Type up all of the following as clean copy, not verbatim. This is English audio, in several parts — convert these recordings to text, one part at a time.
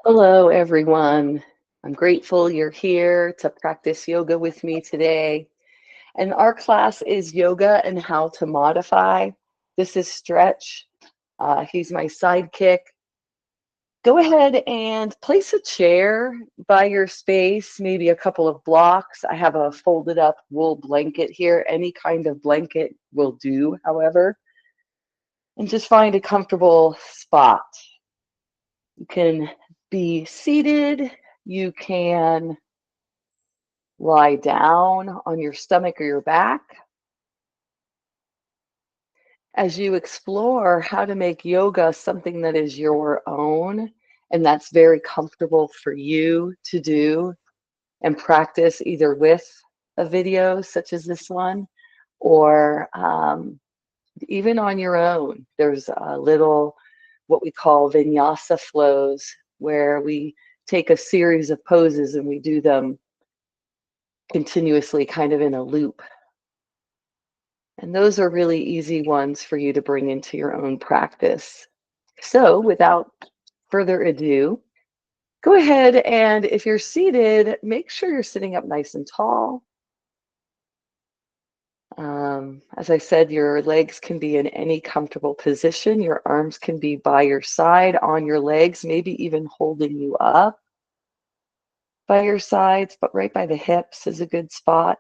Hello, everyone. I'm grateful you're here to practice yoga with me today. And our class is Yoga and How to Modify. This is Stretch. He's my sidekick. Go ahead and place a chair by your space, maybe a couple of blocks. I have a folded up wool blanket here. Any kind of blanket will do, however. And just find a comfortable spot. You can be seated. You can lie down on your stomach or your back as you explore how to make yoga something that is your own and that's very comfortable for you to do and practice either with a video such as this one or even on your own. There's a little what we call vinyasa flows where we take a series of poses and we do them continuously kind of in a loop. And those are really easy ones for you to bring into your own practice. So without further ado, go ahead and if you're seated, make sure you're sitting up nice and tall. As I said, your legs can be in any comfortable position. Your arms can be by your side, on your legs, maybe even holding you up by your sides, but right by the hips is a good spot.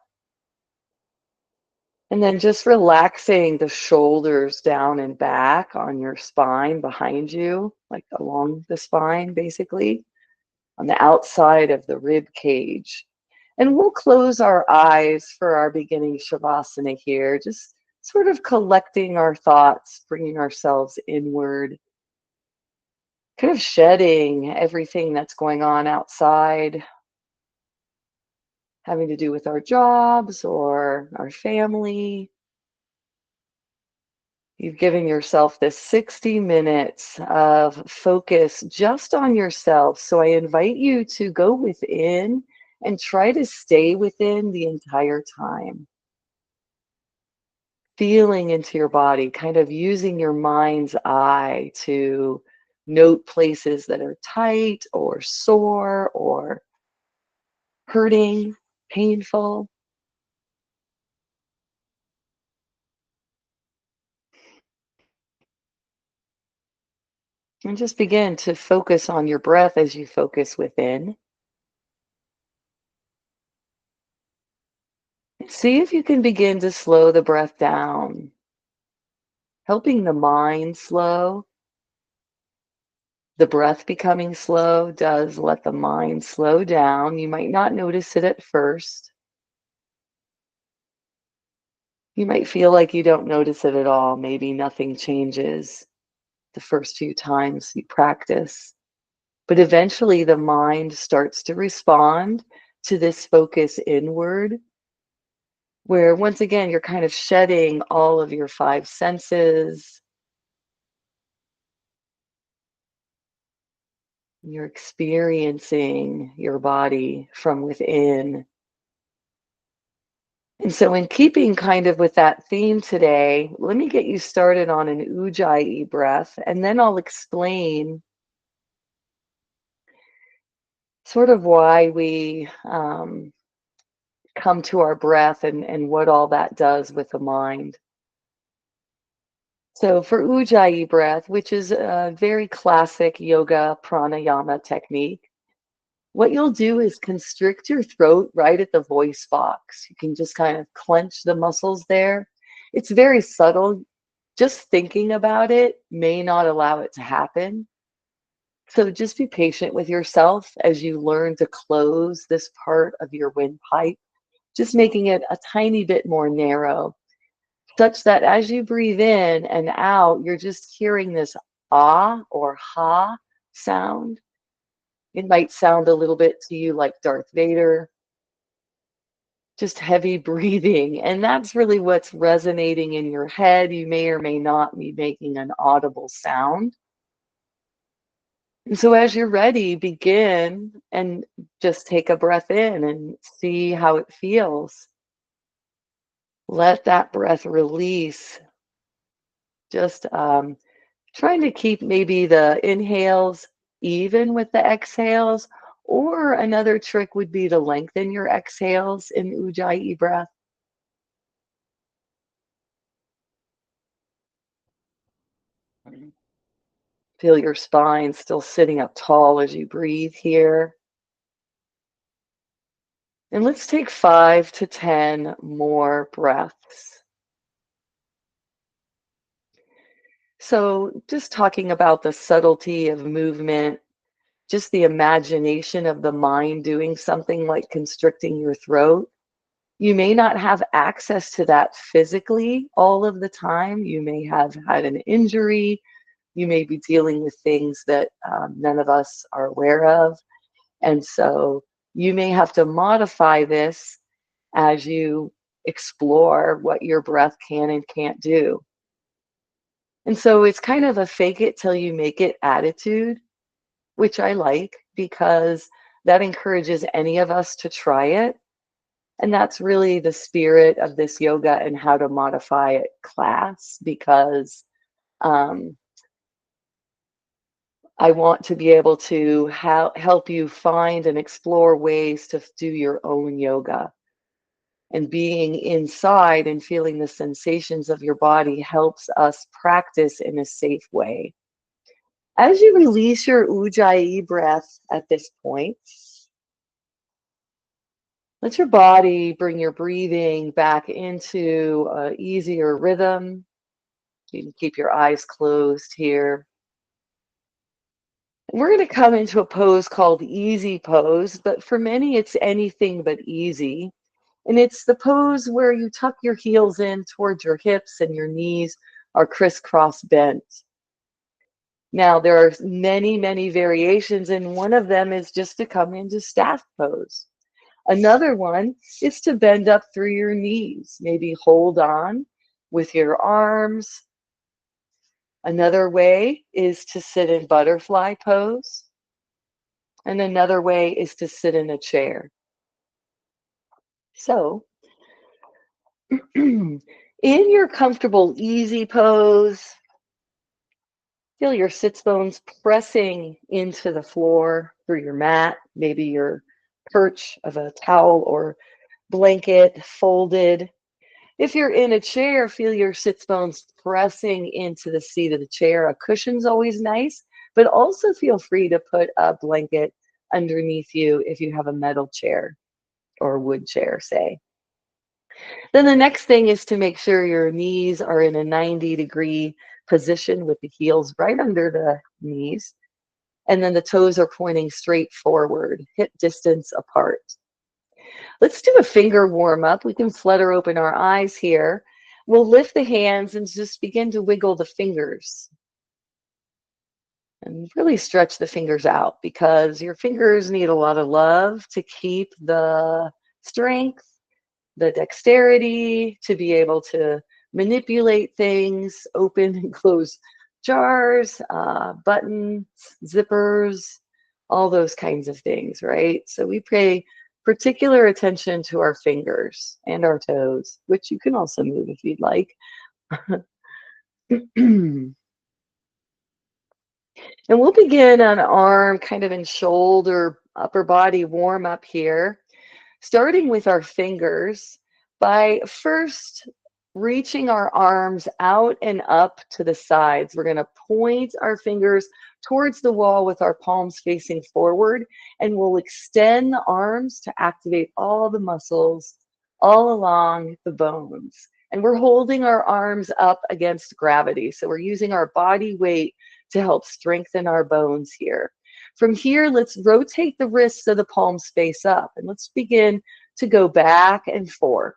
And then just relaxing the shoulders down and back on your spine behind you, like along the spine, basically, on the outside of the rib cage. And we'll close our eyes for our beginning Shavasana here, just sort of collecting our thoughts, bringing ourselves inward, kind of shedding everything that's going on outside, having to do with our jobs or our family. You've given yourself this 60 minutes of focus just on yourself. So I invite you to go within and try to stay within the entire time. Feeling into your body, kind of using your mind's eye to note places that are tight or sore or hurting, painful. And just begin to focus on your breath as you focus within. See if you can begin to slow the breath down, helping the mind slow. The breath becoming slow does let the mind slow down. You might not notice it at first. You might feel like you don't notice it at all. Maybe nothing changes the first few times you practice. But eventually the mind starts to respond to this focus inward, where once again, you're kind of shedding all of your five senses. You're experiencing your body from within. And so, in keeping kind of with that theme today, let me get you started on an Ujjayi breath, and then I'll explain sort of why we come to our breath and what all that does with the mind. So, for Ujjayi breath, which is a very classic yoga pranayama technique, what you'll do is constrict your throat right at the voice box. You can just kind of clench the muscles there. It's very subtle. Just thinking about it may not allow it to happen. So just be patient with yourself as you learn to close this part of your windpipe, just making it a tiny bit more narrow, such that as you breathe in and out, you're just hearing this ah or ha sound. It might sound a little bit to you like Darth Vader, just heavy breathing. And that's really what's resonating in your head. You may or may not be making an audible sound. And so as you're ready, begin and just take a breath in and see how it feels. Let that breath release. Just trying to keep maybe the inhales even with the exhales. Or another trick would be to lengthen your exhales in Ujjayi breath. Feel your spine still sitting up tall as you breathe here. And let's take 5 to 10 more breaths. So, just talking about the subtlety of movement, just the imagination of the mind doing something like constricting your throat. You may not have access to that physically all of the time. You may have had an injury. You may be dealing with things that none of us are aware of. And so you may have to modify this as you explore what your breath can and can't do. And so it's kind of a fake it till you make it attitude, which I like because that encourages any of us to try it. And that's really the spirit of this yoga and how to modify it class because um, I want to be able to help you find and explore ways to do your own yoga. And being inside and feeling the sensations of your body helps us practice in a safe way. As you release your Ujjayi breath at this point, let your body bring your breathing back into an easier rhythm. You can keep your eyes closed here. And we're going to come into a pose called easy pose, but for many it's anything but easy. And it's the pose where you tuck your heels in towards your hips and your knees are crisscross bent. Now, there are many, many variations, and one of them is just to come into staff pose. Another one is to bend up through your knees, maybe hold on with your arms. Another way is to sit in butterfly pose. And another way is to sit in a chair. So, in your comfortable, easy pose, feel your sits bones pressing into the floor through your mat, maybe your perch of a towel or blanket folded. If you're in a chair, feel your sits bones pressing into the seat of the chair. A cushion's always nice, but also feel free to put a blanket underneath you if you have a metal chair or a wood chair, say. Then the next thing is to make sure your knees are in a 90-degree position with the heels right under the knees. And then the toes are pointing straight forward, hip distance apart. Let's do a finger warm up. We can flutter open our eyes here. We'll lift the hands and just begin to wiggle the fingers. And really stretch the fingers out because your fingers need a lot of love to keep the strength, the dexterity, to be able to manipulate things, open and close jars, buttons, zippers, all those kinds of things, right? So we pay particular attention to our fingers and our toes, which you can also move if you'd like. And we'll begin on arm, kind of in shoulder, upper body warm up here, starting with our fingers by first reaching our arms out and up to the sides. We're going to point our fingers towards the wall with our palms facing forward, and we'll extend the arms to activate all the muscles all along the bones. And we're holding our arms up against gravity. So we're using our body weight to help strengthen our bones here. From here, let's rotate the wrists so the palms face up. And let's begin to go back and forth.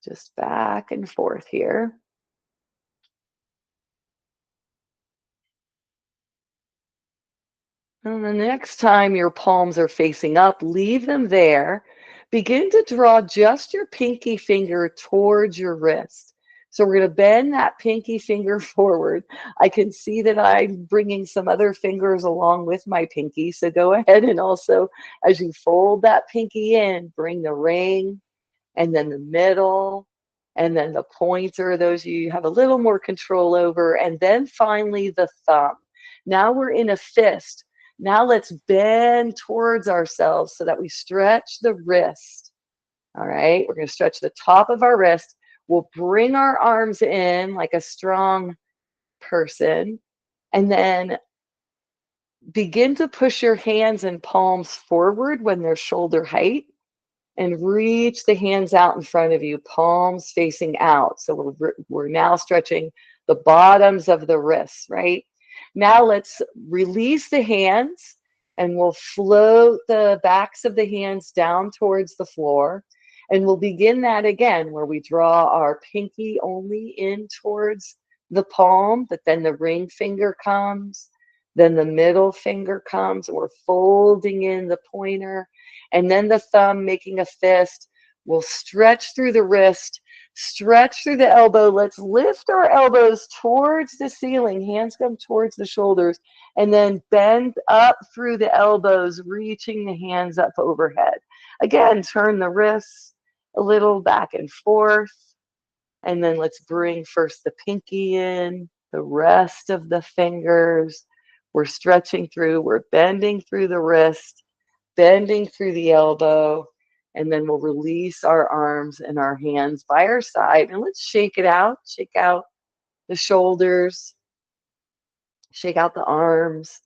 Just back and forth here. And the next time your palms are facing up, leave them there. Begin to draw just your pinky finger towards your wrist. So we're going to bend that pinky finger forward. I can see that I'm bringing some other fingers along with my pinky. So go ahead and also, as you fold that pinky in, bring the ring and then the middle and then the pointer, those you have a little more control over, and then finally the thumb. Now we're in a fist. Now let's bend towards ourselves so that we stretch the wrist. All right, we're going to stretch the top of our wrist. We'll bring our arms in like a strong person, and then begin to push your hands and palms forward when they're shoulder height, and reach the hands out in front of you, palms facing out. So we're now stretching the bottoms of the wrists, right? Now let's release the hands, and we'll float the backs of the hands down towards the floor. And we'll begin that again, where we draw our pinky only in towards the palm, but then the ring finger comes, then the middle finger comes, and we're folding in the pointer, and then the thumb making a fist. We'll stretch through the wrist, stretch through the elbow. Let's lift our elbows towards the ceiling, hands come towards the shoulders, and then bend up through the elbows, reaching the hands up overhead. Again, turn the wrists a little back and forth, and then let's bring first the pinky in, the rest of the fingers. We're stretching through, we're bending through the wrist, bending through the elbow, and then we'll release our arms and our hands by our side, and let's shake it out. Shake out the shoulders, shake out the arms.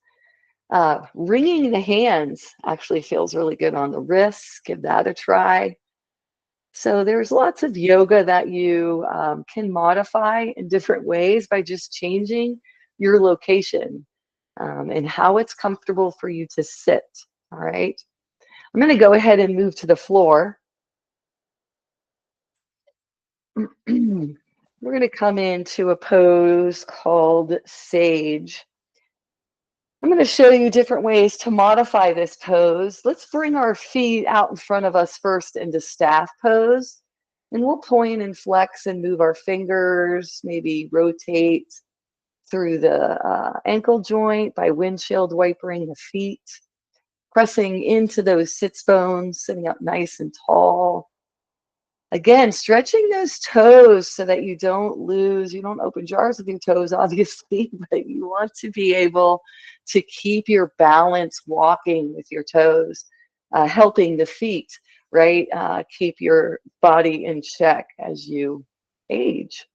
Wringing the hands actually feels really good on the wrists. Give that a try. So there's lots of yoga that you can modify in different ways by just changing your location and how it's comfortable for you to sit. All right. I'm going to go ahead and move to the floor. We're going to come into a pose called Sage. I'm going to show you different ways to modify this pose. Let's bring our feet out in front of us first into staff pose. And we'll point and flex and move our fingers, maybe rotate through the ankle joint by windshield wipering the feet, pressing into those sits bones, sitting up nice and tall. Again, stretching those toes so that you don't open jars with your toes, obviously, but you want to be able to keep your balance walking with your toes, helping the feet, right? Keep your body in check as you age.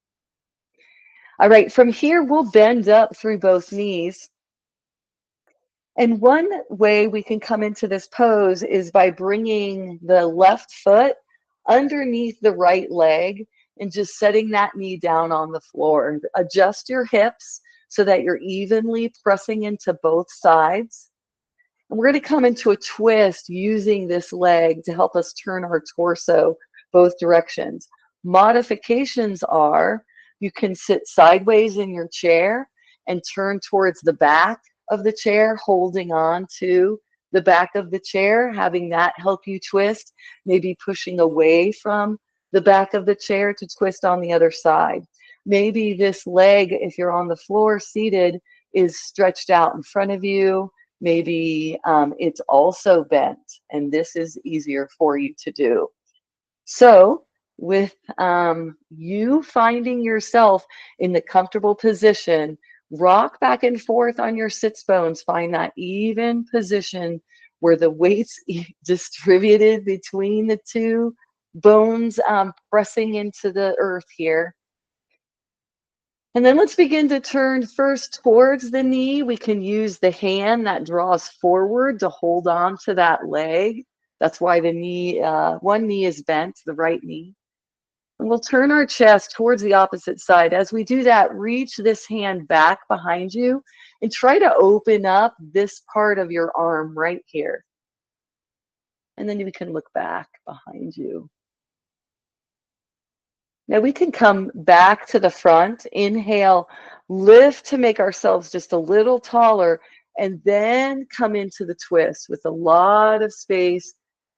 All right, from here, we'll bend up through both knees. And one way we can come into this pose is by bringing the left foot underneath the right leg and just setting that knee down on the floor. Adjust your hips so that you're evenly pressing into both sides. And we're going to come into a twist using this leg to help us turn our torso both directions. Modifications are you can sit sideways in your chair and turn towards the back of the chair, holding on to the back of the chair, having that help you twist, maybe pushing away from the back of the chair to twist on the other side. Maybe this leg, if you're on the floor seated, is stretched out in front of you. Maybe it's also bent, and this is easier for you to do. So with you finding yourself in the comfortable position, rock back and forth on your sits bones. Find that even position where the weight's distributed between the two bones, pressing into the earth here. And then let's begin to turn first towards the knee. We can use the hand that draws forward to hold on to that leg. That's why the knee, one knee is bent, the right knee. And we'll turn our chest towards the opposite side. As we do that, reach this hand back behind you and try to open up this part of your arm right here. And then you can look back behind you. Now we can come back to the front. Inhale, lift to make ourselves just a little taller, and then come into the twist with a lot of space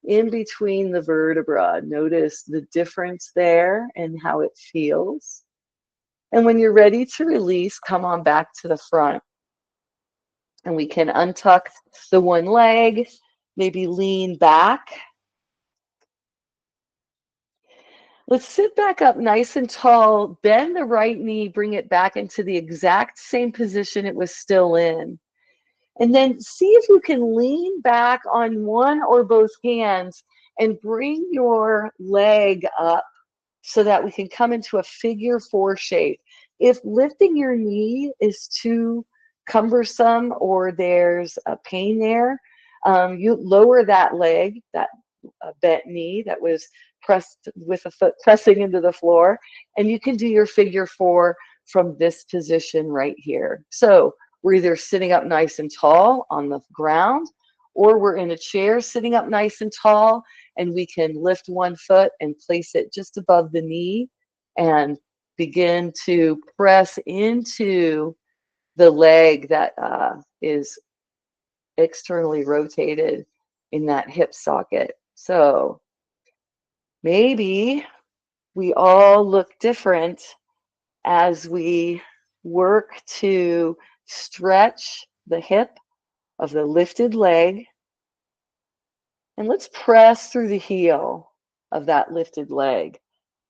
in between the vertebra. Notice the difference there and how it feels. And when you're ready to release, come on back to the front. And we can untuck the one leg, maybe lean back. Let's sit back up nice and tall, bend the right knee, bring it back into the exact same position it was still in. And then see if you can lean back on one or both hands and bring your leg up so that we can come into a figure four shape. If lifting your knee is too cumbersome or there's a pain there, you lower that leg, that bent knee that was pressed with a foot pressing into the floor, and you can do your figure four from this position right here. So we're either sitting up nice and tall on the ground, or we're in a chair sitting up nice and tall, and we can lift one foot and place it just above the knee and begin to press into the leg that is externally rotated in that hip socket. So maybe we all look different as we work to stretch the hip of the lifted leg. And let's press through the heel of that lifted leg.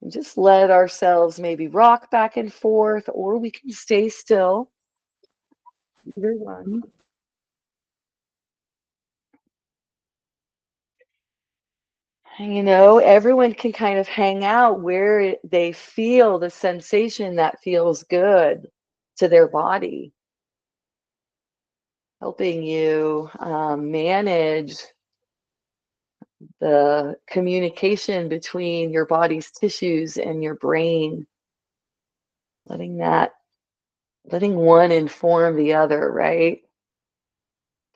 And just let ourselves maybe rock back and forth, or we can stay still. Either one. You know, everyone can kind of hang out where they feel the sensation that feels good to their body, helping you manage the communication between your body's tissues and your brain, letting one inform the other, right?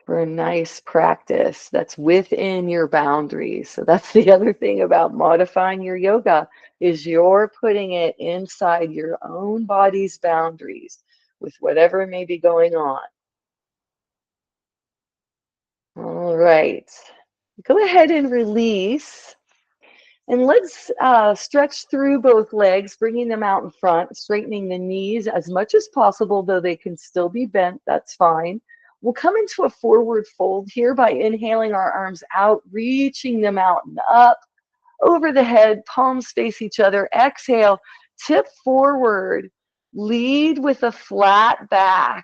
For a nice practice that's within your boundaries. So that's the other thing about modifying your yoga is you're putting it inside your own body's boundaries with whatever may be going on. All right. Go ahead and release. And let's stretch through both legs, bringing them out in front, straightening the knees as much as possible, though they can still be bent. That's fine. We'll come into a forward fold here by inhaling our arms out, reaching them out and up, over the head, palms face each other. Exhale, tip forward, lead with a flat back,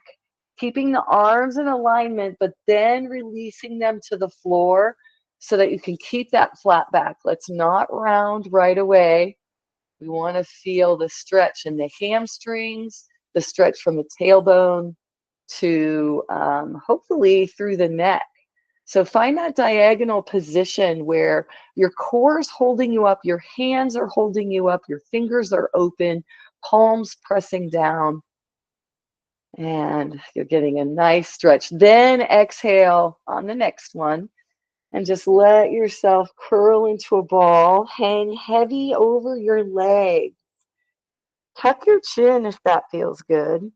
keeping the arms in alignment, but then releasing them to the floor so that you can keep that flat back. Let's not round right away. We want to feel the stretch in the hamstrings, the stretch from the tailbone to hopefully through the neck. So find that diagonal position where your core is holding you up, your hands are holding you up, your fingers are open, palms pressing down, and you're getting a nice stretch. Then exhale on the next one and just let yourself curl into a ball, hang heavy over your leg. Tuck your chin if that feels good.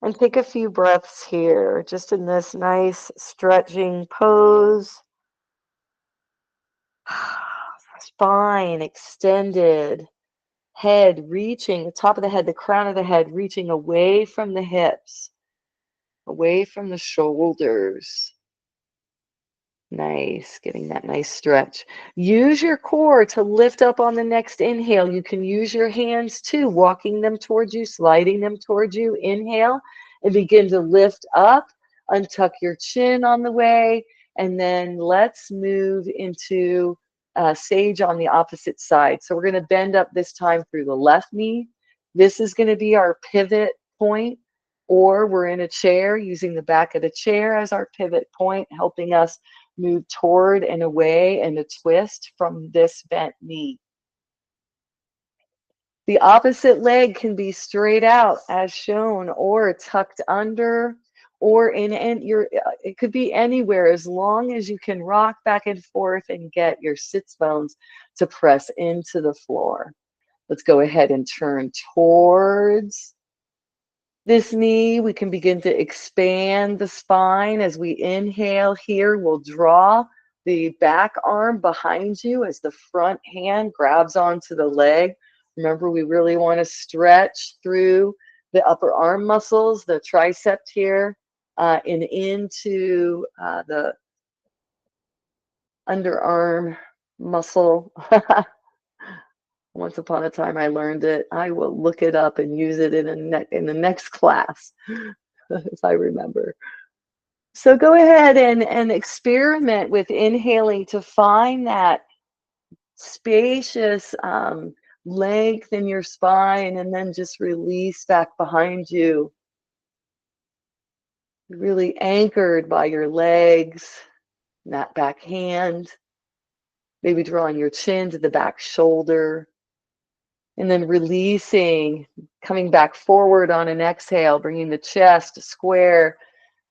And take a few breaths here, just in this nice stretching pose. Spine extended, head reaching, the top of the head, the crown of the head reaching away from the hips, away from the shoulders. Nice, getting that nice stretch. Use your core to lift up on the next inhale. You can use your hands too, walking them towards you, sliding them towards you. Inhale and begin to lift up, untuck your chin on the way, and then let's move into sage on the opposite side. So we're going to bend up this time through the left knee. This is going to be our pivot point, or we're in a chair using the back of the chair as our pivot point, helping us move toward and away and a twist from this bent knee. The opposite leg can be straight out as shown, or tucked under, or it could be anywhere as long as you can rock back and forth and get your sits bones to press into the floor. Let's go ahead and turn towards this knee. We can begin to expand the spine as we inhale here. We'll draw the back arm behind you as the front hand grabs onto the leg. Remember, we really want to stretch through the upper arm muscles, the tricep here, and into the underarm muscle. Once upon a time I learned it. I will look it up and use it in the next class if I remember. So go ahead and experiment with inhaling to find that spacious length in your spine, and then just release back behind you. Really anchored by your legs, that back hand, maybe drawing your chin to the back shoulder, and then releasing, coming back forward on an exhale, bringing the chest square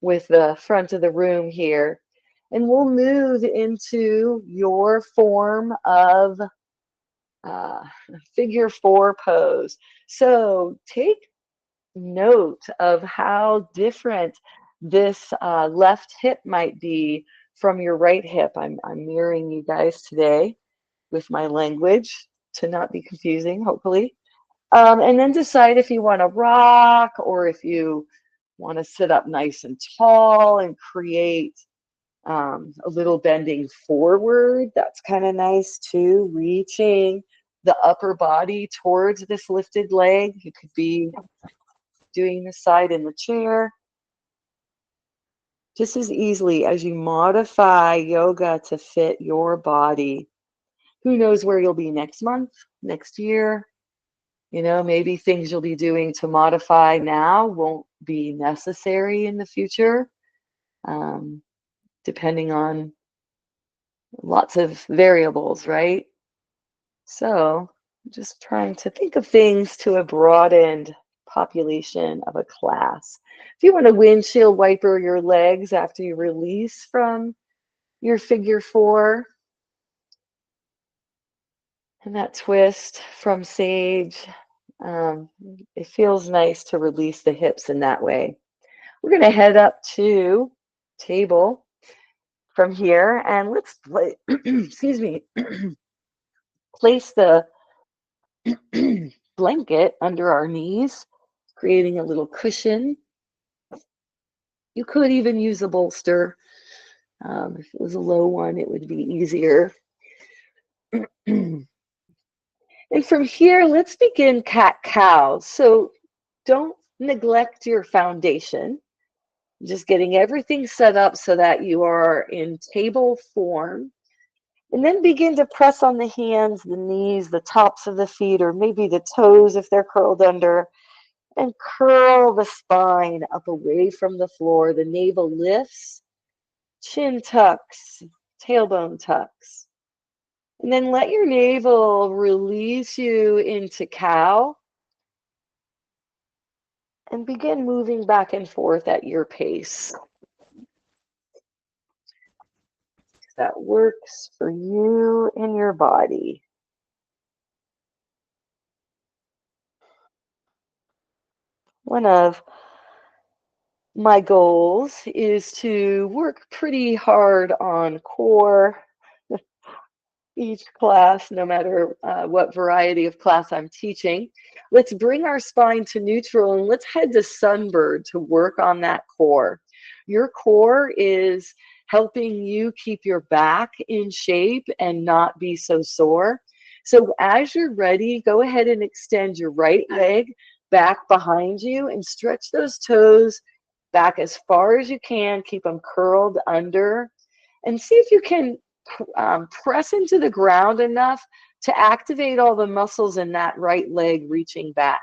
with the front of the room here. And we'll move into your form of figure 4 pose. So take note of how different this left hip might be from your right hip. I'm mirroring you guys today with my language to not be confusing, hopefully. And then decide if you want to rock or if you want to sit up nice and tall and create a little bending forward. That's kind of nice too, reaching the upper body towards this lifted leg. You could be doing this side in the chair. Just as easily as you modify yoga to fit your body. Who knows where you'll be next month, next year? You know, maybe things you'll be doing to modify now won't be necessary in the future, depending on lots of variables, right? So just trying to think of things to a broadened population of a class. If you want to windshield wiper your legs after you release from your figure 4, and that twist from sage, it feels nice to release the hips in that way. We're going to head up to table from here, and let's play, excuse me, place the blanket under our knees, creating a little cushion. You could even use a bolster. If it was a low one, it would be easier. And from here, let's begin cat-cow. So don't neglect your foundation. Just getting everything set up so that you are in table form. And then begin to press on the hands, the knees, the tops of the feet, or maybe the toes if they're curled under. And curl the spine up away from the floor. The navel lifts, chin tucks, tailbone tucks. And then let your navel release you into cow. And begin moving back and forth at your pace. That works for you and your body. One of my goals is to work pretty hard on core each class, no matter what variety of class I'm teaching. Let's bring our spine to neutral and let's head to Sunbird to work on that core. Your core is helping you keep your back in shape and not be so sore. So as you're ready, go ahead and extend your right leg back behind you and stretch those toes back as far as you can. Keep them curled under and see if you can press into the ground enough to activate all the muscles in that right leg reaching back.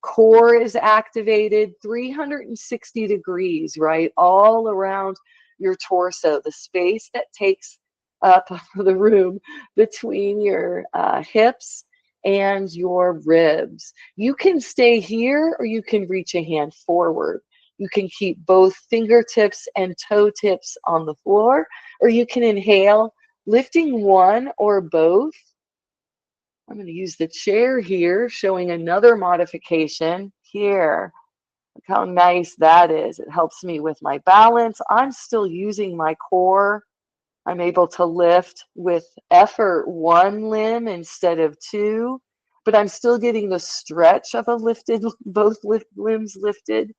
Core is activated 360 degrees, right? All around your torso, the space that takes up the room between your hips and your ribs. You can stay here or you can reach a hand forward. You can keep both fingertips and toe tips on the floor, or you can inhale, lifting one or both. I'm going to use the chair here, showing another modification here. Look how nice that is. It helps me with my balance. I'm still using my core. I'm able to lift with effort one limb instead of two, but I'm still getting the stretch of a lifted, both limbs lifted.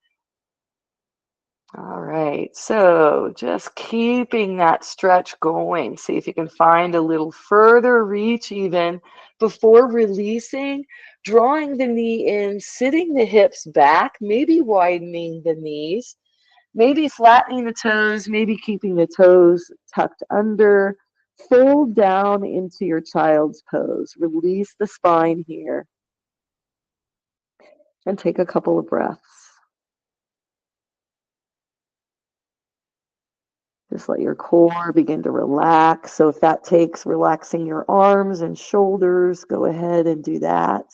All right, so just keeping that stretch going. See if you can find a little further reach even before releasing, drawing the knee in, sitting the hips back, maybe widening the knees, maybe flattening the toes, maybe keeping the toes tucked under. Fold down into your child's pose. Release the spine here and take a couple of breaths. Just let your core begin to relax. So if that takes relaxing your arms and shoulders, go ahead and do that.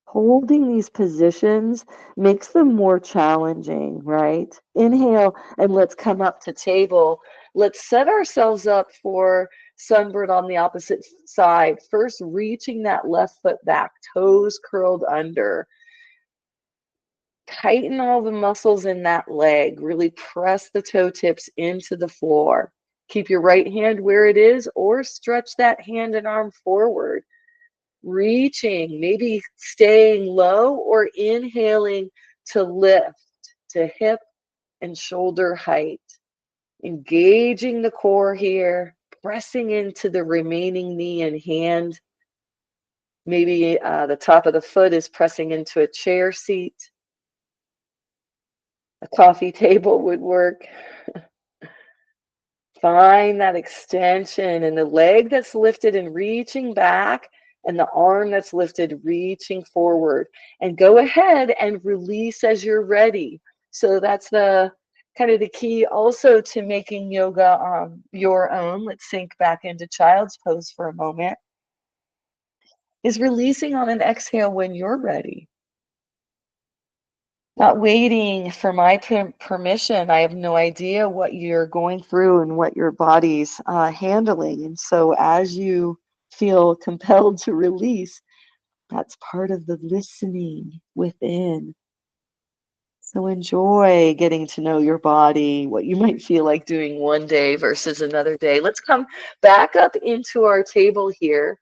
Holding these positions makes them more challenging, right? Inhale and let's come up to table. Let's set ourselves up for sunbird on the opposite side. First, reaching that left foot back, toes curled under. Tighten all the muscles in that leg. Really press the toe tips into the floor. Keep your right hand where it is or stretch that hand and arm forward. Reaching, maybe staying low or inhaling to lift to hip and shoulder height. Engaging the core here, pressing into the remaining knee and hand. Maybe the top of the foot is pressing into a chair seat. A coffee table would work. Find that extension and the leg that's lifted and reaching back and the arm that's lifted reaching forward. And go ahead and release as you're ready. So that's the kind of the key also to making yoga your own. Let's sink back into child's pose for a moment. Is releasing on an exhale when you're ready. Not waiting for my permission. I have no idea what you're going through and what your body's handling. And so as you feel compelled to release, that's part of the listening within. So enjoy getting to know your body, what you might feel like doing one day versus another day. Let's come back up into our table here.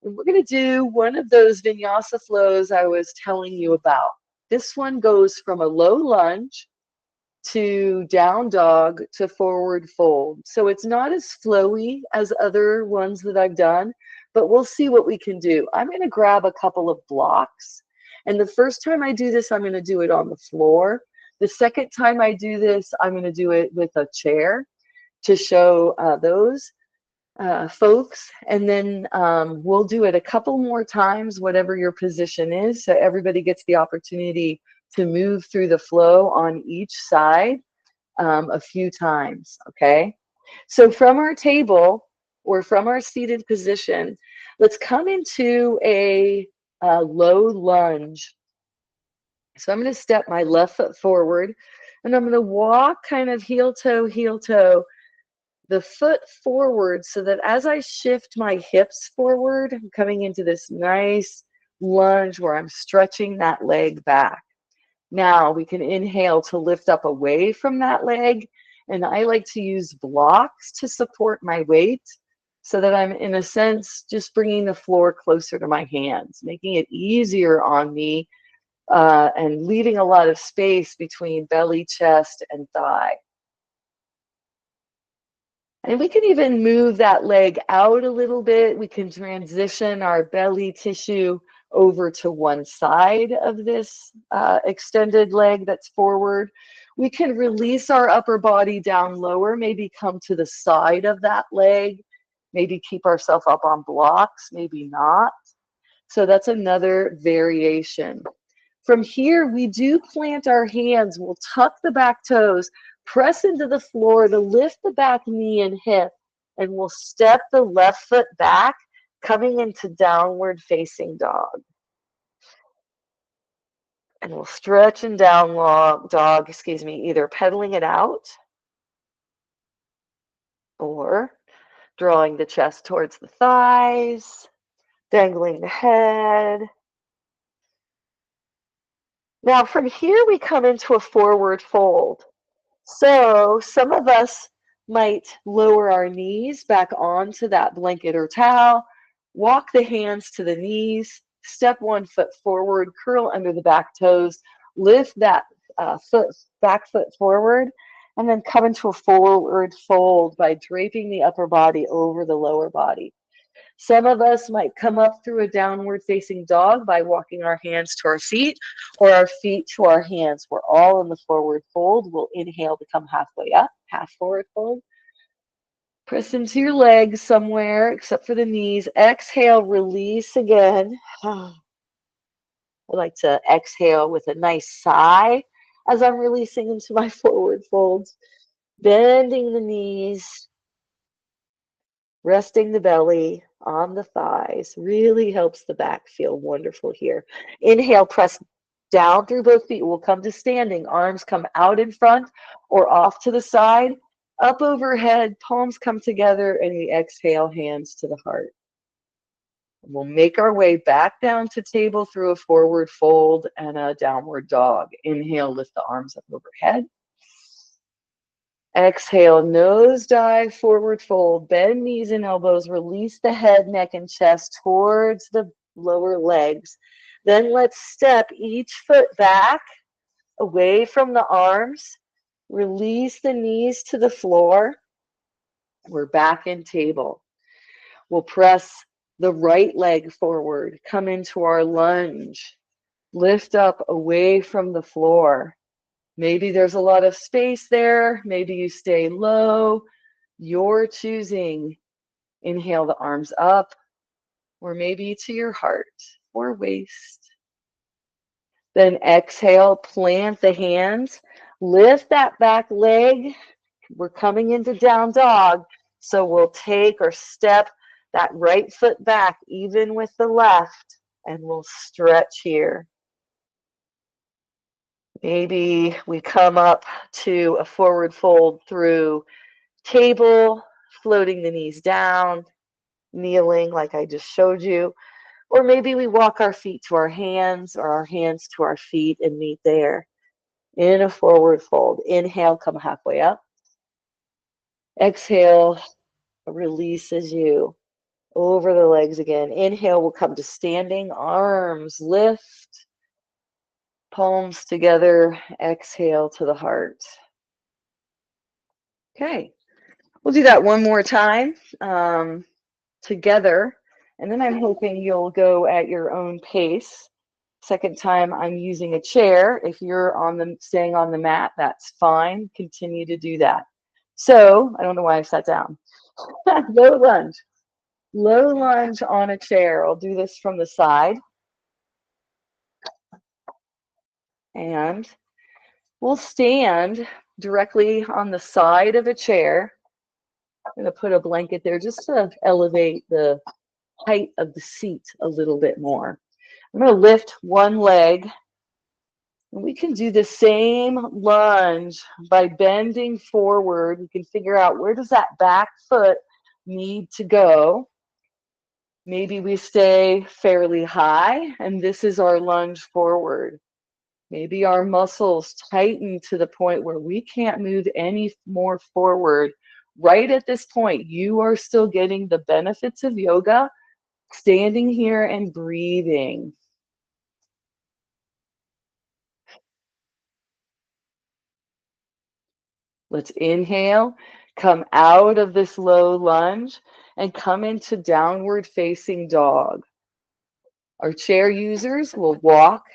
And we're going to do one of those vinyasa flows I was telling you about. This one goes from a low lunge to down dog to forward fold. So it's not as flowy as other ones that I've done, but we'll see what we can do. I'm going to grab a couple of blocks. And the first time I do this, I'm going to do it on the floor. The second time I do this, I'm going to do it with a chair to show those folks. And then we'll do it a couple more times, whatever your position is, so everybody gets the opportunity to move through the flow on each side a few times, okay? So from our table or from our seated position, let's come into a low lunge. So I'm going to step my left foot forward, and I'm going to walk kind of heel toe, the foot forward so that as I shift my hips forward, I'm coming into this nice lunge where I'm stretching that leg back. Now we can inhale to lift up away from that leg. And I like to use blocks to support my weight so that I'm, in a sense, just bringing the floor closer to my hands, making it easier on me and leaving a lot of space between belly, chest, and thigh. And we can even move that leg out a little bit. We can transition our belly tissue over to one side of this extended leg that's forward. We can release our upper body down lower, maybe come to the side of that leg, maybe keep ourselves up on blocks, maybe not. So that's another variation. From here, we do plant our hands. We'll tuck the back toes, press into the floor to lift the back knee and hip, and we'll step the left foot back, coming into downward facing dog. And we'll stretch in down dog, either pedaling it out or drawing the chest towards the thighs, dangling the head. Now from here, we come into a forward fold. So some of us might lower our knees back onto that blanket or towel, walk the hands to the knees, Step one foot forward, curl under the back toes, lift that back foot forward, and then come into a forward fold by draping the upper body over the lower body. Some of us might come up through a downward facing dog by walking our hands to our feet or our feet to our hands. We're all in the forward fold. We'll inhale to come halfway up, half forward fold. Press into your legs somewhere except for the knees. Exhale, release again. I like to exhale with a nice sigh as I'm releasing into my forward folds. Bending the knees, resting the belly on the thighs really helps the back feel wonderful here. Inhale, press down through both feet. We'll come to standing. Arms come out in front or off to the side. Up overhead, palms come together, and we exhale, hands to the heart. We'll make our way back down to table through a forward fold and a downward dog. Inhale, lift the arms up overhead. Exhale, nose dive, forward fold, bend knees and elbows, release the head, neck, and chest towards the lower legs. Then let's step each foot back away from the arms. Release the knees to the floor. We're back in table. We'll press the right leg forward, come into our lunge, lift up away from the floor. Maybe there's a lot of space there. Maybe you stay low. You're choosing. Inhale the arms up, or maybe to your heart or waist. Then exhale, plant the hands. Lift that back leg. We're coming into down dog. So we'll take or step that right foot back, even with the left, and we'll stretch here. Maybe we come up to a forward fold through table, floating the knees down, kneeling like I just showed you. Or maybe we walk our feet to our hands or our hands to our feet and meet there in a forward fold. Inhale, come halfway up. Exhale, release as you over the legs again. Inhale, we'll come to standing, arms lift, palms together. Exhale to the heart. Okay, we'll do that one more time together, and then I'm hoping you'll go at your own pace. Second time I'm using a chair. If you're staying on the mat, that's fine. Continue to do that. So I don't know why I sat down. Low lunge on a chair. I'll do this from the side. And we'll stand directly on the side of a chair. I'm going to put a blanket there just to elevate the height of the seat a little bit more. I'm going to lift one leg. And we can do the same lunge by bending forward. We can figure out where does that back foot need to go. Maybe we stay fairly high, and this is our lunge forward. Maybe our muscles tighten to the point where we can't move any more forward. Right at this point, you are still getting the benefits of yoga, standing here and breathing. Let's inhale, come out of this low lunge, and come into downward facing dog. Our chair users will walk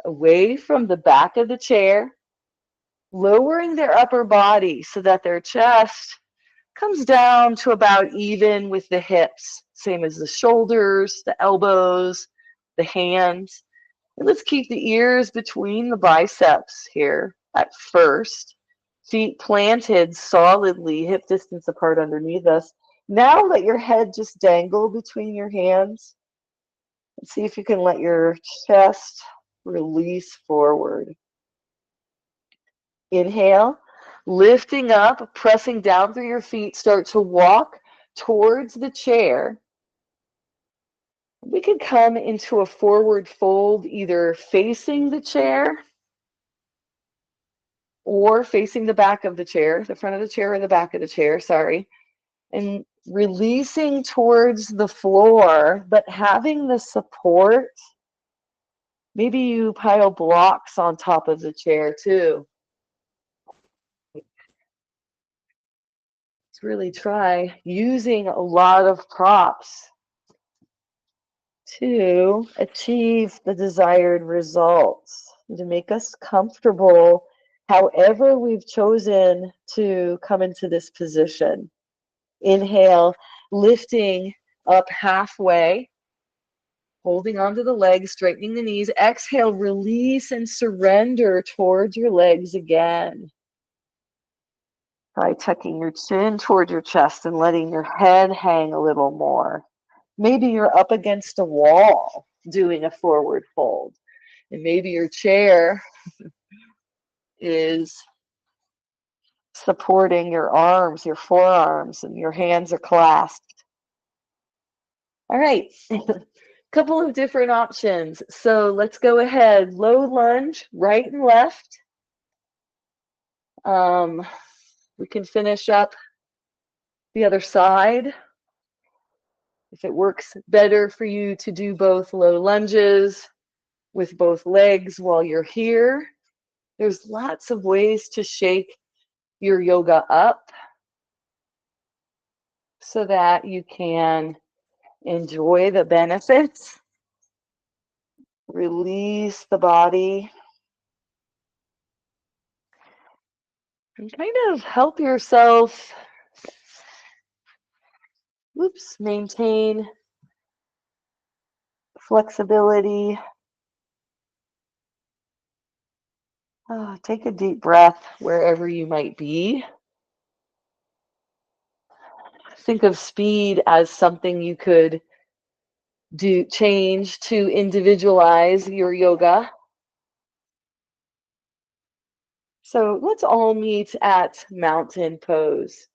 away from the back of the chair, lowering their upper body so that their chest comes down to about even with the hips, same as the shoulders, the elbows, the hands. And let's keep the ears between the biceps here at first. Feet planted solidly, hip distance apart underneath us. Now let your head just dangle between your hands. And see if you can let your chest release forward. Inhale, lifting up, pressing down through your feet. Start to walk towards the chair. We can come into a forward fold, either facing the chair or facing the back of the chair, the front of the chair or the back of the chair, sorry, and releasing towards the floor, but having the support Maybe you pile blocks on top of the chair too. Let's really try using a lot of props to achieve the desired results, to make us comfortable however we've chosen to come into this position. Inhale, lifting up halfway, holding onto the legs, straightening the knees. Exhale, release and surrender towards your legs again. Try tucking your chin toward your chest and letting your head hang a little more. Maybe you're up against a wall doing a forward fold. And maybe your chair is supporting your arms, your forearms, and your hands are clasped. All right, couple of different options. So let's go ahead. Low lunge, right and left. We can finish up the other side. If it works better for you to do both low lunges with both legs while you're here, there's lots of ways to shake your yoga up so that you can enjoy the benefits, release the body, and kind of help yourself, maintain flexibility. Take a deep breath wherever you might be. Think of speed as something you could change to individualize your yoga. So let's all meet at mountain pose.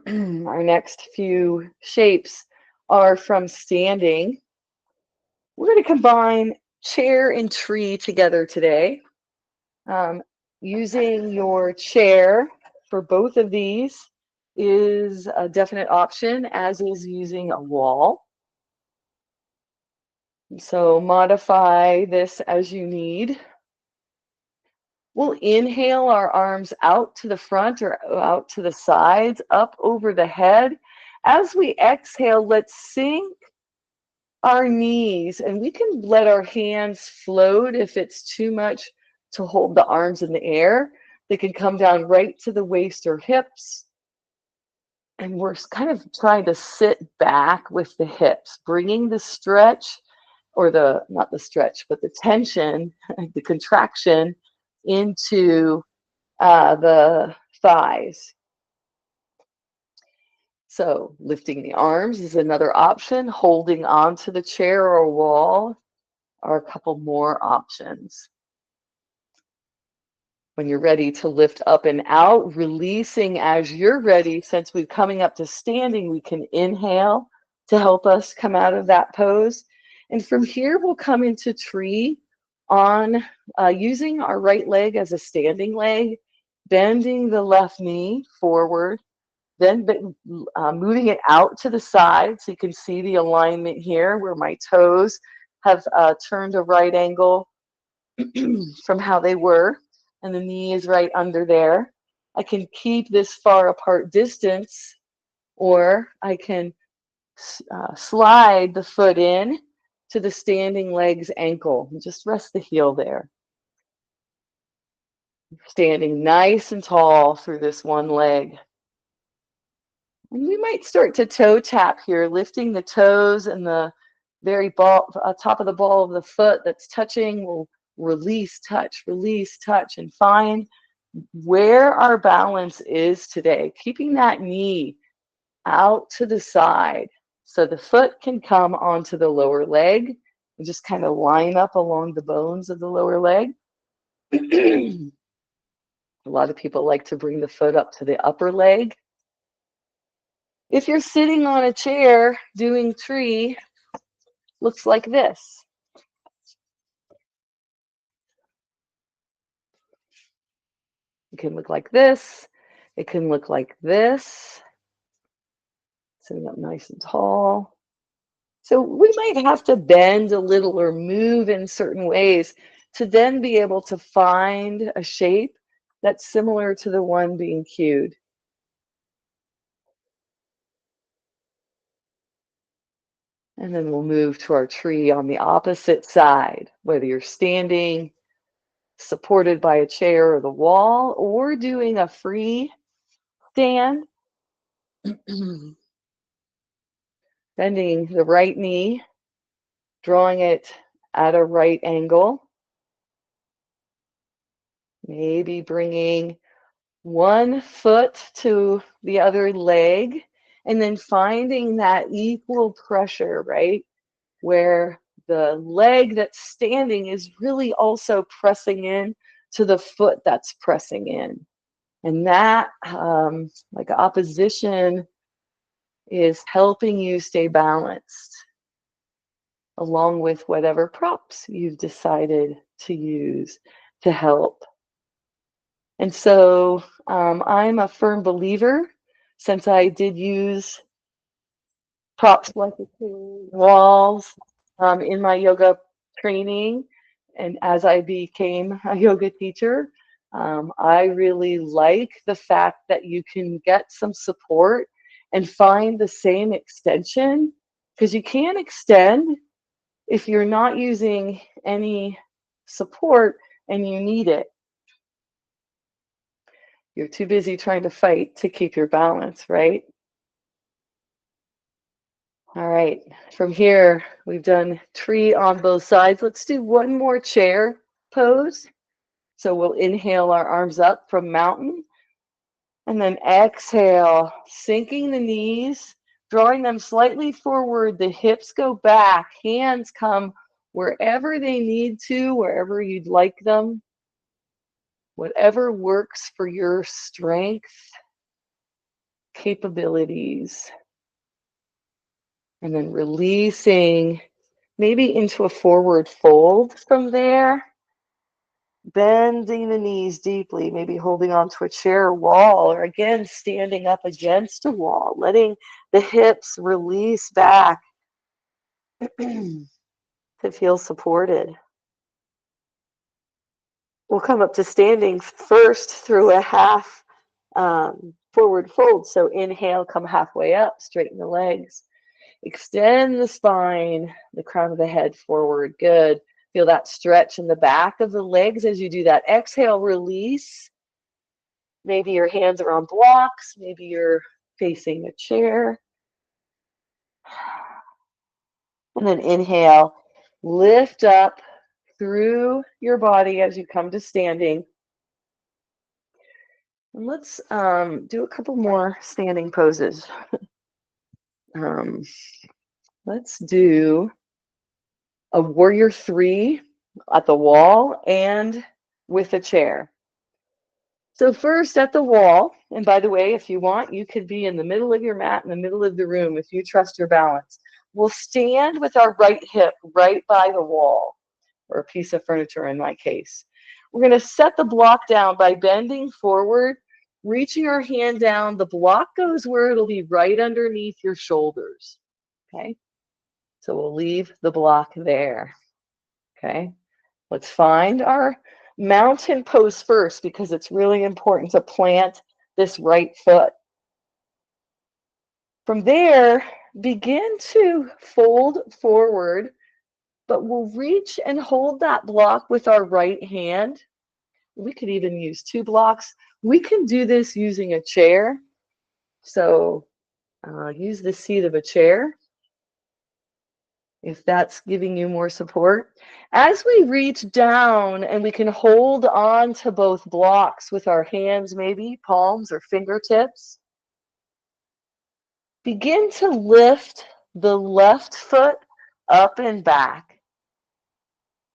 Our next few shapes are from standing. We're going to combine chair and tree together today. Using your chair for both of these is a definite option, as is using a wall. So modify this as you need. We'll inhale our arms out to the front or out to the sides, up over the head. As we exhale, let's sink our knees, and we can let our hands float if it's too much to hold the arms in the air. They can come down right to the waist or hips. And we're kind of trying to sit back with the hips, bringing the stretch, or not the stretch, but the tension, the contraction into the thighs. So lifting the arms is another option. Holding onto the chair or wall are a couple more options. When you're ready to lift up and out, releasing as you're ready. Since we're coming up to standing, we can inhale to help us come out of that pose. And from here, we'll come into tree on using our right leg as a standing leg, bending the left knee forward, then moving it out to the side so you can see the alignment here where my toes have turned a right angle from how they were, and the knee is right under there. I can keep this far apart distance, or I can slide the foot in to the standing leg's ankle and just rest the heel there. Standing nice and tall through this one leg. And we might start to toe tap here, lifting the toes and the very top of the ball of the foot that's touching. We'll release, touch, and find where our balance is today. Keeping that knee out to the side so the foot can come onto the lower leg and just kind of line up along the bones of the lower leg. A lot of people like to bring the foot up to the upper leg. If you're sitting on a chair doing tree, looks like this. It can look like this. It can look like this. Sitting up nice and tall. So we might have to bend a little or move in certain ways to then be able to find a shape that's similar to the one being cued. And then we'll move to our tree on the opposite side, whether you're standing supported by a chair or the wall or doing a free stand. Bending the right knee, drawing it at a right angle. Maybe bringing one foot to the other leg and then finding that equal pressure, right? Where the leg that's standing is really also pressing in to the foot that's pressing in. And that, like opposition, is helping you stay balanced along with whatever props you've decided to use to help. And so I'm a firm believer, since I did use props like the walls in my yoga training, and as I became a yoga teacher, I really like the fact that you can get some support and find the same extension, because you can extend if you're not using any support and you need it. You're too busy trying to fight to keep your balance, right? All right, from here, we've done tree on both sides. Let's do one more chair pose. So we'll inhale our arms up from mountain, and then exhale, sinking the knees, drawing them slightly forward. The hips go back, hands come wherever they need to, wherever you'd like them. Whatever works for your strength, capabilities. And then releasing, maybe into a forward fold from there. Bending the knees deeply, maybe holding onto a chair or wall, or again, standing up against a wall, letting the hips release back to feel supported. We'll come up to standing first through a half forward fold. So inhale, come halfway up, straighten the legs. Extend the spine, the crown of the head forward. Good. Feel that stretch in the back of the legs as you do that. Exhale, release. Maybe your hands are on blocks. Maybe you're facing a chair. And then inhale, lift up through your body as you come to standing. And let's do a couple more standing poses. Let's do a warrior 3 at the wall and with a chair. So first at the wall, and by the way, if you want, you could be in the middle of your mat, in the middle of the room, if you trust your balance. We'll stand with our right hip right by the wall, or a piece of furniture in my case. We're going to set the block down by bending forward, reaching our hand down. The block goes where it'll be right underneath your shoulders. Okay, so we'll leave the block there. Okay, let's find our mountain pose first, because it's really important to plant this right foot. From there, begin to fold forward, but we'll reach and hold that block with our right hand. We could even use 2 blocks. We can do this using a chair. So use the seat of a chair if that's giving you more support. As we reach down, and we can hold on to both blocks with our hands, maybe palms or fingertips, begin to lift the left foot up and back.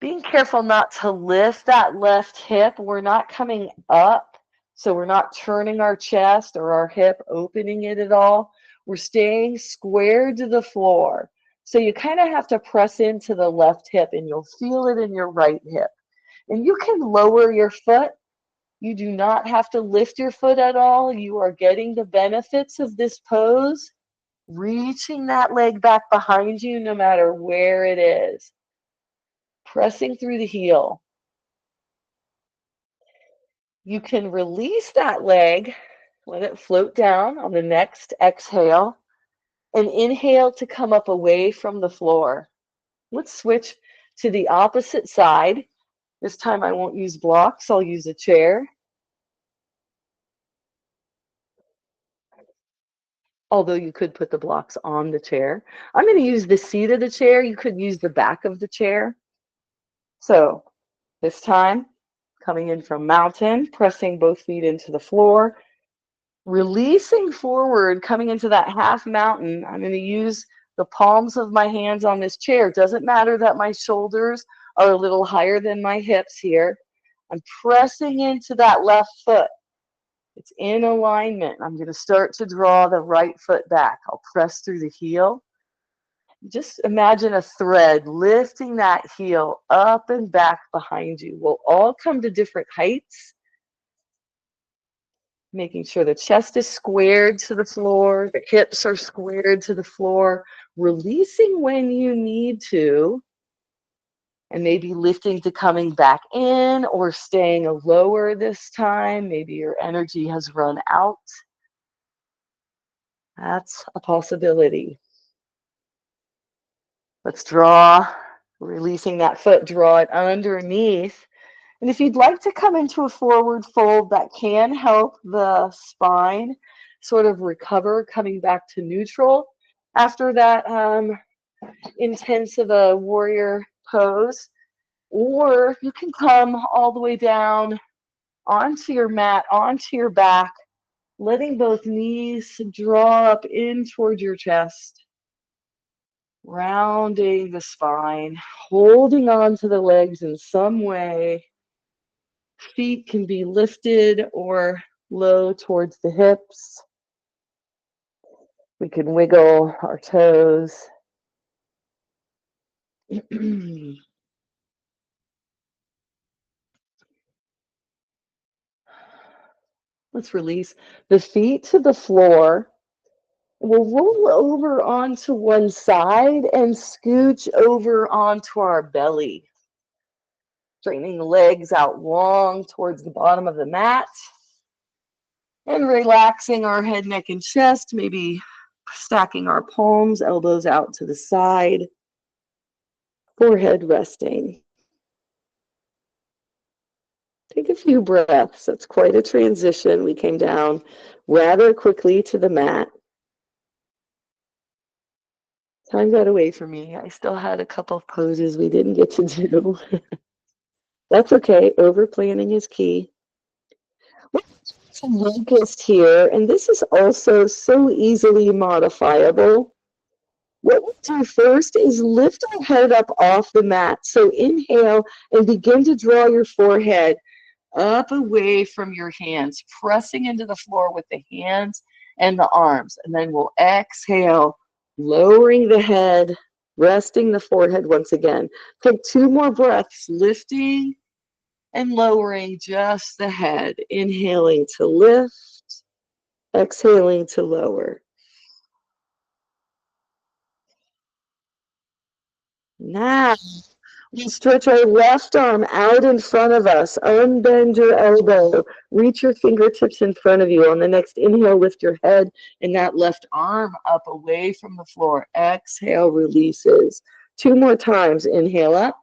Being careful not to lift that left hip. We're not coming up, so we're not turning our chest or our hip, opening it at all. We're staying square to the floor. So you kind of have to press into the left hip, and you'll feel it in your right hip. And you can lower your foot. You do not have to lift your foot at all. You are getting the benefits of this pose reaching that leg back behind you no matter where it is, pressing through the heel. You can release that leg, let it float down on the next exhale, and inhale to come up away from the floor. Let's switch to the opposite side. This time I won't use blocks, I'll use a chair. Although you could put the blocks on the chair. I'm going to use the seat of the chair. You could use the back of the chair. So this time, coming in from mountain, pressing both feet into the floor, releasing forward, coming into that half mountain. I'm going to use the palms of my hands on this chair. It doesn't matter that my shoulders are a little higher than my hips here. I'm pressing into that left foot. It's in alignment. I'm going to start to draw the right foot back. I'll press through the heel. Just imagine a thread lifting that heel up and back behind you. We'll all come to different heights, making sure the chest is squared to the floor, the hips are squared to the floor, releasing when you need to, and maybe lifting to coming back in or staying lower this time. Maybe your energy has run out. That's a possibility. Let's draw, releasing that foot, draw it underneath. And if you'd like to come into a forward fold, that can help the spine sort of recover, coming back to neutral after that intense of a warrior pose. Or you can come all the way down onto your mat, onto your back, letting both knees draw up in toward your chest, rounding the spine, holding on to the legs in some way. Feet can be lifted or low towards the hips. We can wiggle our toes. Let's release the feet to the floor. We'll roll over onto one side and scooch over onto our belly. Straightening the legs out long towards the bottom of the mat. And relaxing our head, neck, and chest. Maybe stacking our palms, elbows out to the side. Forehead resting. Take a few breaths. That's quite a transition. We came down rather quickly to the mat. Time got away from me. I still had a couple of poses we didn't get to do. That's okay. Over planning is key. Let's locust here, and this is also so easily modifiable. What we'll do first is lift our head up off the mat. So inhale and begin to draw your forehead up away from your hands, pressing into the floor with the hands and the arms. And then we'll exhale, lowering the head, resting the forehead once again. Take 2 more breaths, lifting and lowering just the head. Inhaling to lift, exhaling to lower. Now, we stretch our left arm out in front of us. Unbend your elbow. Reach your fingertips in front of you. On the next inhale, lift your head and that left arm up away from the floor. Exhale, releases. 2 more times. Inhale up.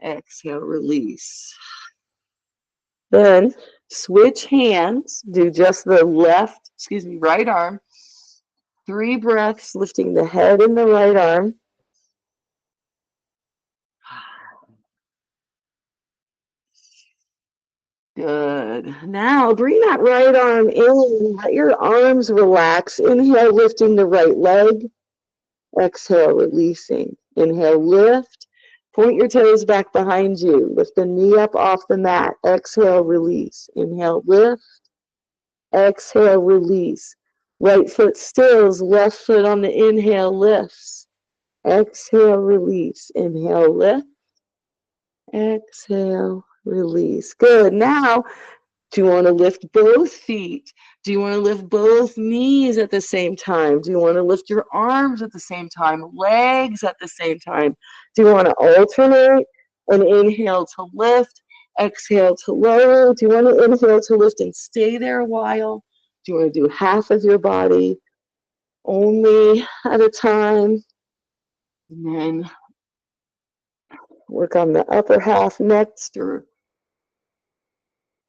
Exhale, release. Then switch hands. Do just the right arm. 3 breaths, lifting the head in the right arm. Good. Now bring that right arm in. Let your arms relax. Inhale, lifting the right leg. Exhale, releasing. Inhale, lift. Point your toes back behind you. Lift the knee up off the mat. Exhale, release. Inhale, lift. Exhale, release. Right foot stills. Left foot on the inhale lifts. Exhale, release. Inhale, lift. Exhale, release. Good. Now, Do you want to lift both feet? Do you want to lift both knees at the same time? Do you want to lift your arms at the same time, legs at the same time? Do you want to alternate and inhale to lift, exhale to lower? Do you want to inhale to lift and stay there a while? Do you want to do half of your body only at a time? And then work on the upper half next, or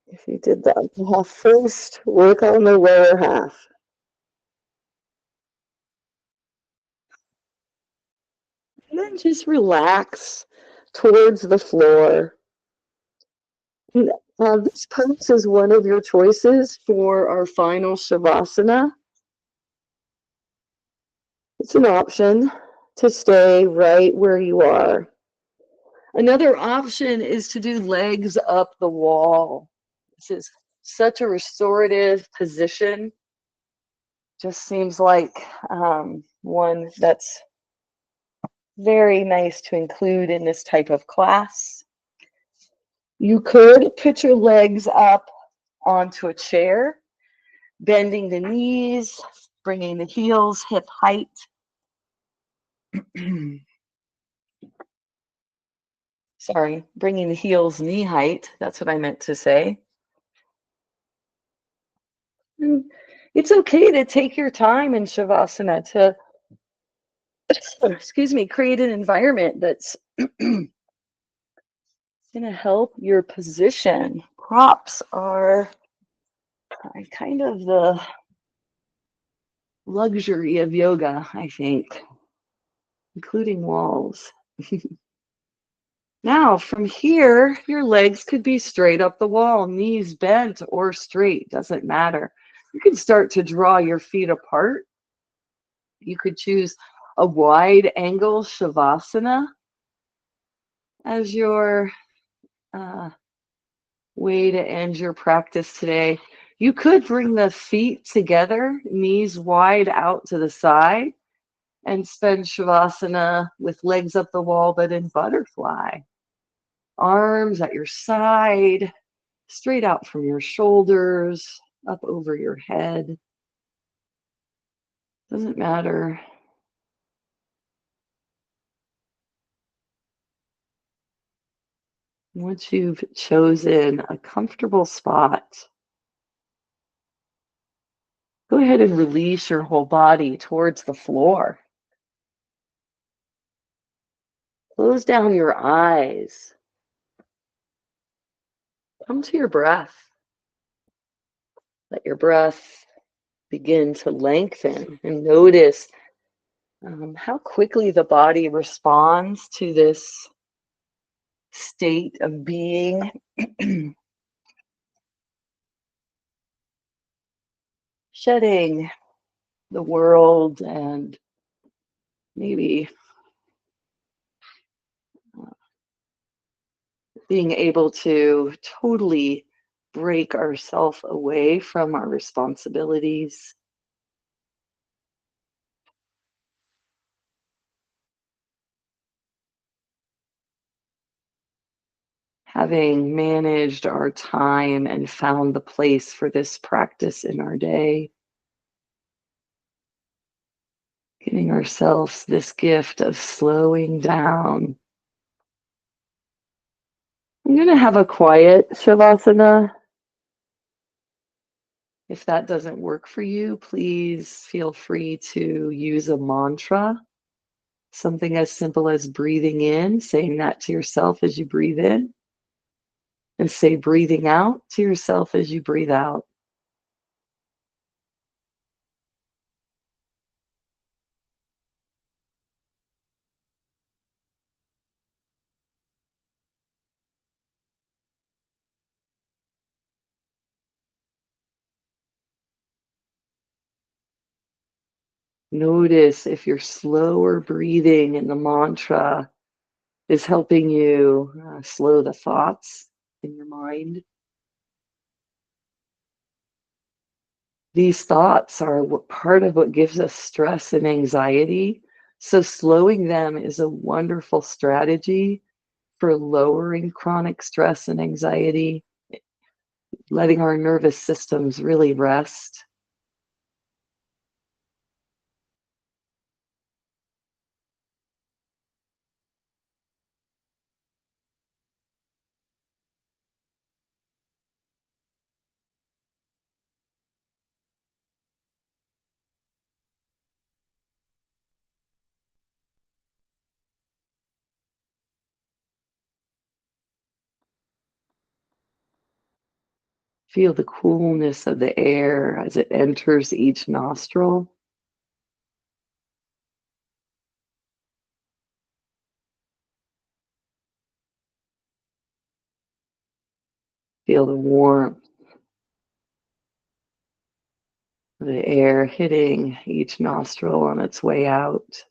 if you did the upper half first, work on the lower half. And then just relax towards the floor. And, this pose is one of your choices for our final Shavasana. It's an option to stay right where you are. Another option is to do legs up the wall. This is such a restorative position. Just seems like one that's very nice to include in this type of class. You could put your legs up onto a chair, bending the knees, bringing the heels hip height. Sorry, bringing the heels knee height. That's what I meant to say. And it's okay to take your time in Shavasana to, excuse me, create an environment that's going to help your position. Props are kind of the luxury of yoga, I think, including walls. Now, from here, your legs could be straight up the wall, knees bent or straight, doesn't matter. You can start to draw your feet apart. You could choose a wide angle Shavasana as your way to end your practice today. You could bring the feet together, knees wide out to the side, and spend Shavasana with legs up the wall, but in butterfly. Arms at your side, straight out from your shoulders, up over your head. Doesn't matter. Once you've chosen a comfortable spot, go ahead and release your whole body towards the floor. Close down your eyes. Come to your breath. Let your breath begin to lengthen, and notice how quickly the body responds to this state of being. Shedding the world and maybe being able to totally break ourselves away from our responsibilities. Having managed our time and found the place for this practice in our day, giving ourselves this gift of slowing down. I'm going to have a quiet Shavasana. If that doesn't work for you, please feel free to use a mantra, something as simple as breathing in, saying that to yourself as you breathe in, and say breathing out to yourself as you breathe out. Notice if your slower breathing in the mantra is helping you slow the thoughts in your mind. These thoughts are part of what gives us stress and anxiety. So slowing them is a wonderful strategy for lowering chronic stress and anxiety. letting our nervous systems really rest. Feel the coolness of the air as it enters each nostril. Feel the warmth of the air hitting each nostril on its way out.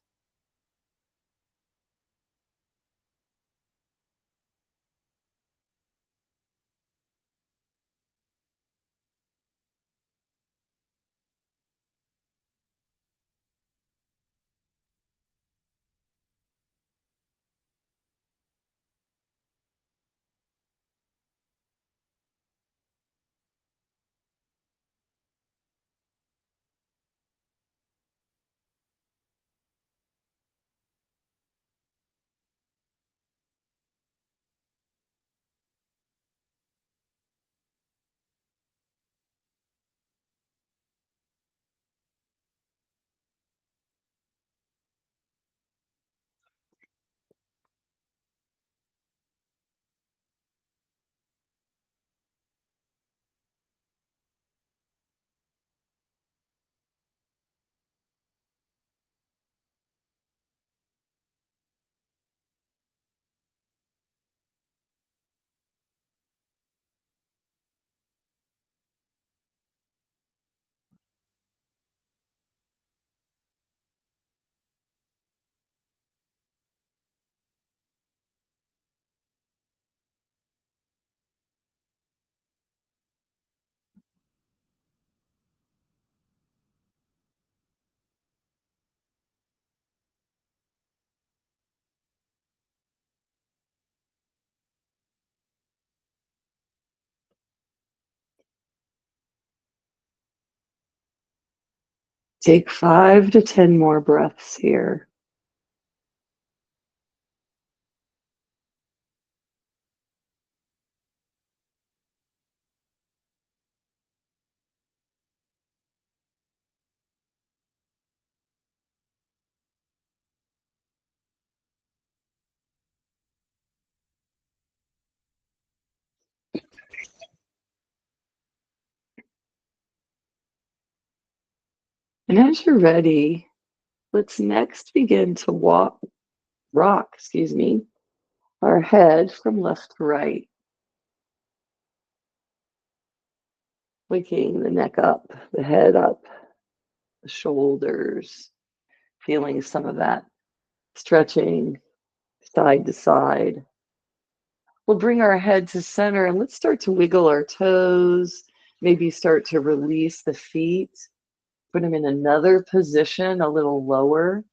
Take 5 to 10 more breaths here. And as you're ready, let's next begin to rock, our head from left to right, waking the neck up, the head up, the shoulders, feeling some of that stretching side to side. We'll bring our head to center and let's start to wiggle our toes, maybe start to release the feet, put them in another position a little lower.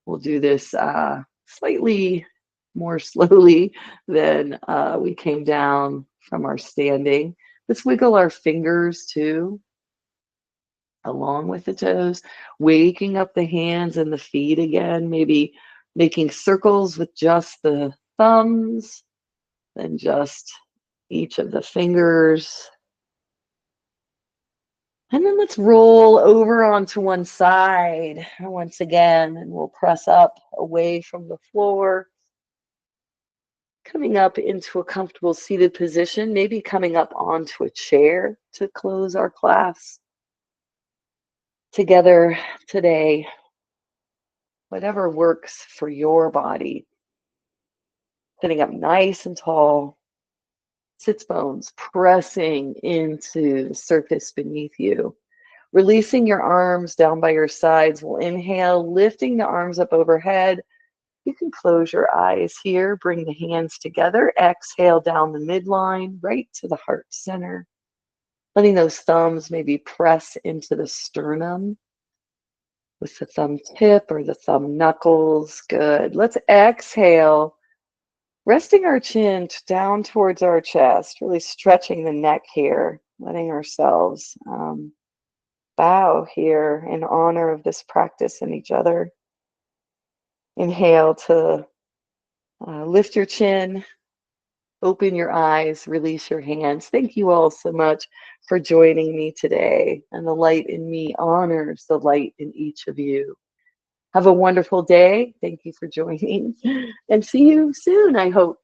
We'll do this slightly more slowly than we came down from our standing. Let's wiggle our fingers too, along with the toes, waking up the hands and the feet again, maybe making circles with just the thumbs, then just each of the fingers. And then let's roll over onto one side once again, and we'll press up away from the floor, coming up into a comfortable seated position, maybe coming up onto a chair to close our class together today. Whatever works for your body. Sitting up nice and tall, sits bones pressing into the surface beneath you. Releasing your arms down by your sides. We'll inhale, lifting the arms up overhead. You can close your eyes here, bring the hands together. Exhale down the midline, right to the heart center. Letting those thumbs maybe press into the sternum with the thumb tip or the thumb knuckles. Good. Let's exhale. Resting our chin down towards our chest, really stretching the neck here, letting ourselves bow here in honor of this practice and each other. Inhale to lift your chin, open your eyes, release your hands. Thank you all so much for joining me today. And the light in me honors the light in each of you. Have a wonderful day. Thank you for joining, and see you soon, I hope.